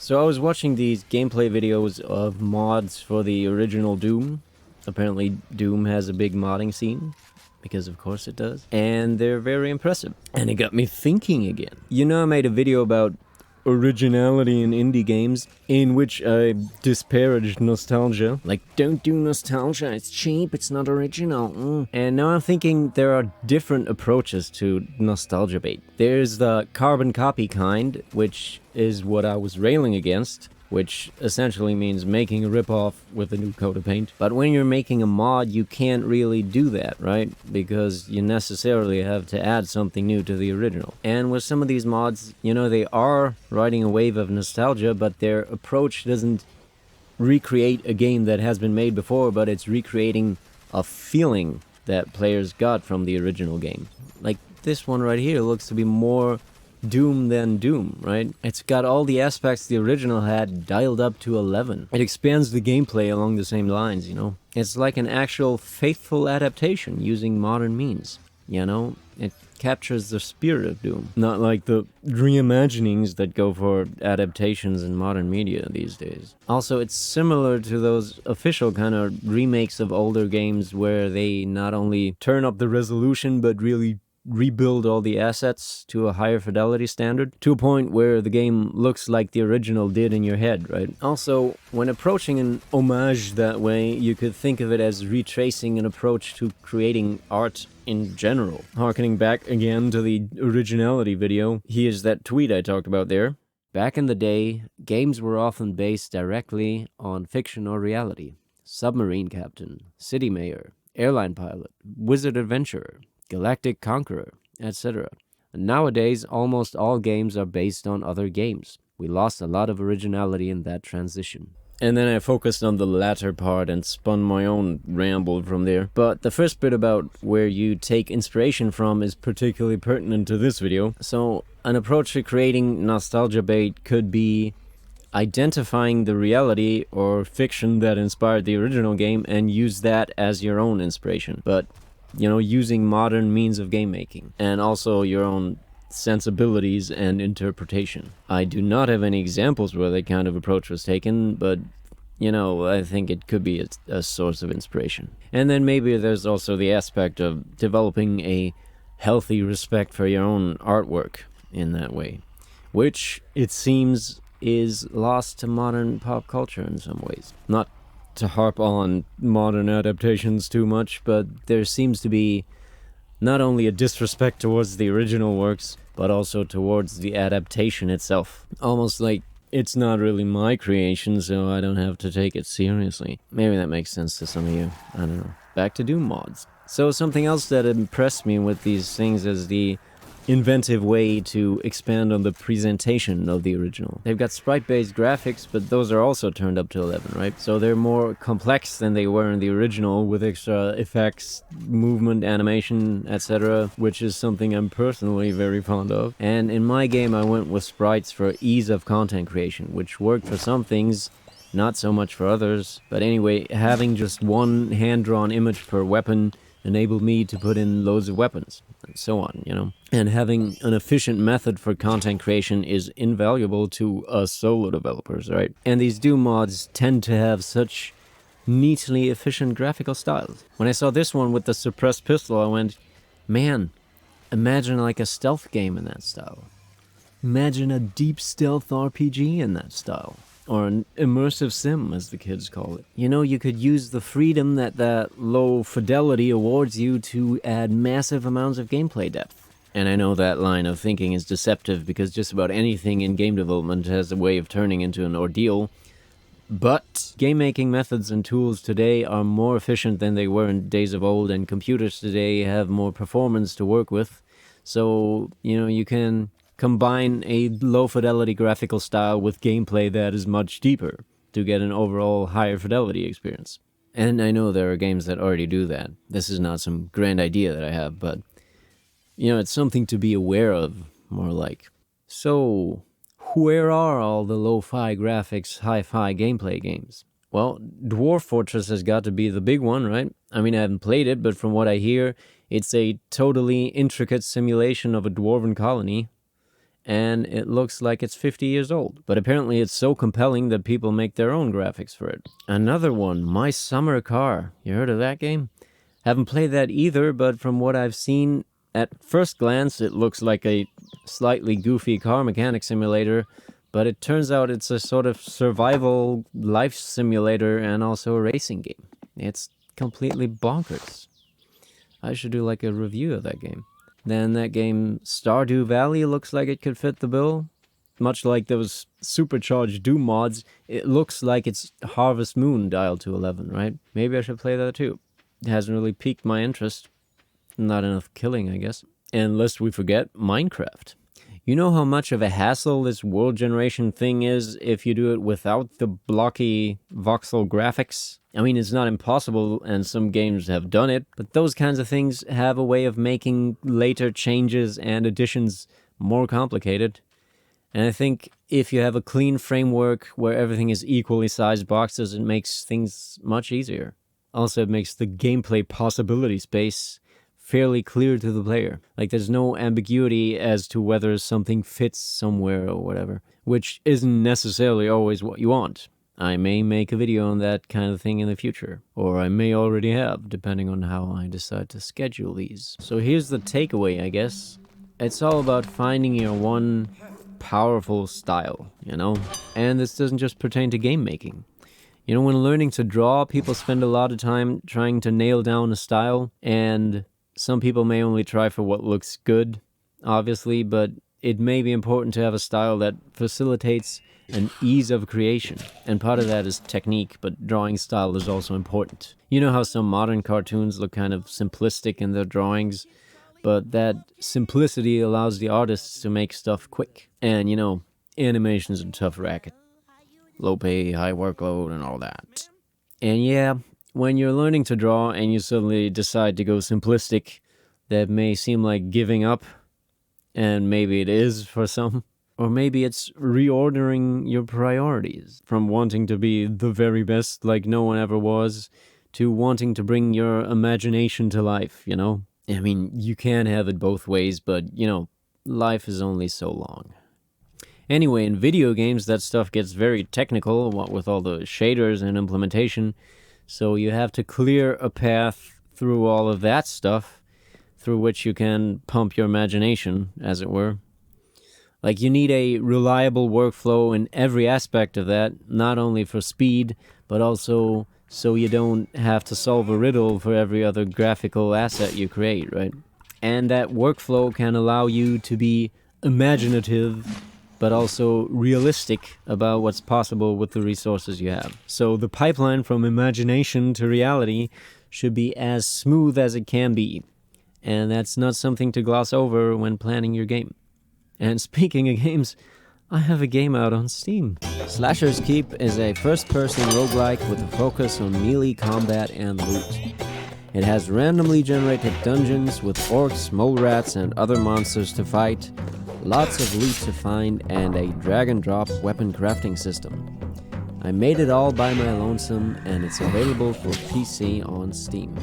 So I was watching these gameplay videos of mods for the original Doom. Apparently Doom has a big modding scene, because of course it does. And they're very impressive. And it got me thinking again. You know, I made a video about originality in indie games, in which I disparaged nostalgia. Like, don't do nostalgia, it's cheap, it's not original. And now I'm thinking there are different approaches to nostalgia bait. There's the carbon copy kind, which is what I was railing against, which essentially means making a ripoff with a new coat of paint. But when you're making a mod, you can't really do that, right? Because you necessarily have to add something new to the original. And with some of these mods, you know, they are riding a wave of nostalgia, but their approach doesn't recreate a game that has been made before, but it's recreating a feeling that players got from the original game. Like this one right here looks to be more Doom than Doom, right? It's got all the aspects the original had dialed up to 11. It expands the gameplay along the same lines, you know? It's like an actual faithful adaptation using modern means, you know? It captures the spirit of Doom, not like the reimaginings that go for adaptations in modern media these days. Also, it's similar to those official kind of remakes of older games where they not only turn up the resolution but really rebuild all the assets to a higher fidelity standard, to a point where the game looks like the original did in your head, right? Also, when approaching an homage that way, you could think of it as retracing an approach to creating art in general. Harkening back again to the originality video, here's that tweet I talked about there. Back in the day, games were often based directly on fiction or reality. Submarine captain, city mayor, airline pilot, wizard adventurer, galactic conqueror, etc. Nowadays, almost all games are based on other games. We lost a lot of originality in that transition. And then I focused on the latter part and spun my own ramble from there. But the first bit about where you take inspiration from is particularly pertinent to this video. So, an approach to creating nostalgia bait could be identifying the reality or fiction that inspired the original game and use that as your own inspiration. But you know, using modern means of game making, and also your own sensibilities and interpretation. I do not have any examples where that kind of approach was taken, but, you know, I think it could be a source of inspiration. And then maybe there's also the aspect of developing a healthy respect for your own artwork in that way, which, it seems, is lost to modern pop culture in some ways. Not to harp on modern adaptations too much, but there seems to be not only a disrespect towards the original works, but also towards the adaptation itself. Almost like it's not really my creation, so I don't have to take it seriously. Maybe that makes sense to some of you. I don't know. Back to Doom mods. So something else that impressed me with these things is the inventive way to expand on the presentation of the original. They've got sprite-based graphics, but those are also turned up to 11, right? So they're more complex than they were in the original, with extra effects, movement, animation, etc., which is something I'm personally very fond of. And in my game, I went with sprites for ease of content creation, which worked for some things, not so much for others. But anyway, having just one hand-drawn image per weapon enabled me to put in loads of weapons, and so on, you know. And having an efficient method for content creation is invaluable to us solo developers, right? And these Doom mods tend to have such neatly efficient graphical styles. When I saw this one with the suppressed pistol, I went, man, imagine like a stealth game in that style. Imagine a deep stealth RPG in that style. Or an immersive sim, as the kids call it. You know, you could use the freedom that low fidelity awards you to add massive amounts of gameplay depth. And I know that line of thinking is deceptive because just about anything in game development has a way of turning into an ordeal. But game-making methods and tools today are more efficient than they were in days of old, and computers today have more performance to work with. So, you know, you can combine a low-fidelity graphical style with gameplay that is much deeper to get an overall higher fidelity experience. And I know there are games that already do that. This is not some grand idea that I have, but, you know, it's something to be aware of, more like. So, where are all the lo-fi graphics, hi-fi gameplay games? Well, Dwarf Fortress has got to be the big one, right? I mean, I haven't played it, but from what I hear, it's a totally intricate simulation of a dwarven colony. and it looks like it's 50 years old. But apparently it's so compelling that people make their own graphics for it. Another one, My Summer Car. You heard of that game? Haven't played that either, but from what I've seen, at first glance it looks like a slightly goofy car mechanic simulator, but it turns out it's a sort of survival life simulator and also a racing game. It's completely bonkers. I should do like a review of that game. Then that game Stardew Valley looks like it could fit the bill. Much like those supercharged Doom mods, it looks like it's Harvest Moon dialed to 11, right? Maybe I should play that too. It hasn't really piqued my interest. Not enough killing, I guess. And lest we forget, Minecraft. You know how much of a hassle this world generation thing is if you do it without the blocky voxel graphics? I mean, it's not impossible, and some games have done it, but those kinds of things have a way of making later changes and additions more complicated. And I think if you have a clean framework where everything is equally sized boxes, it makes things much easier. Also, it makes the gameplay possibility space fairly clear to the player. Like, there's no ambiguity as to whether something fits somewhere or whatever, which isn't necessarily always what you want. I may make a video on that kind of thing in the future, or I may already have, depending on how I decide to schedule these. So here's the takeaway, I guess. It's all about finding your one powerful style, you know? And this doesn't just pertain to game making. You know, when learning to draw, people spend a lot of time trying to nail down a style, and some people may only try for what looks good, obviously, but it may be important to have a style that facilitates an ease of creation. And part of that is technique, but drawing style is also important. You know how some modern cartoons look kind of simplistic in their drawings, but that simplicity allows the artists to make stuff quick. And, you know, animation's a tough racket. Low pay, high workload, and all that. And yeah, when you're learning to draw and you suddenly decide to go simplistic, that may seem like giving up, and maybe it is for some. Or maybe it's reordering your priorities, from wanting to be the very best like no one ever was, to wanting to bring your imagination to life, you know? I mean, you can have it both ways, but, you know, life is only so long. Anyway, in video games, that stuff gets very technical, what with all the shaders and implementation, so you have to clear a path through all of that stuff, through which you can pump your imagination, as it were. Like, you need a reliable workflow in every aspect of that, not only for speed, but also so you don't have to solve a riddle for every other graphical asset you create, right? And that workflow can allow you to be imaginative, but also realistic about what's possible with the resources you have. So the pipeline from imagination to reality should be as smooth as it can be. And that's not something to gloss over when planning your game. And speaking of games, I have a game out on Steam. Slasher's Keep is a first-person roguelike with a focus on melee combat and loot. It has randomly generated dungeons with orcs, mole rats, and other monsters to fight, lots of loot to find, and a drag-and-drop weapon crafting system. I made it all by my lonesome, and it's available for PC on Steam.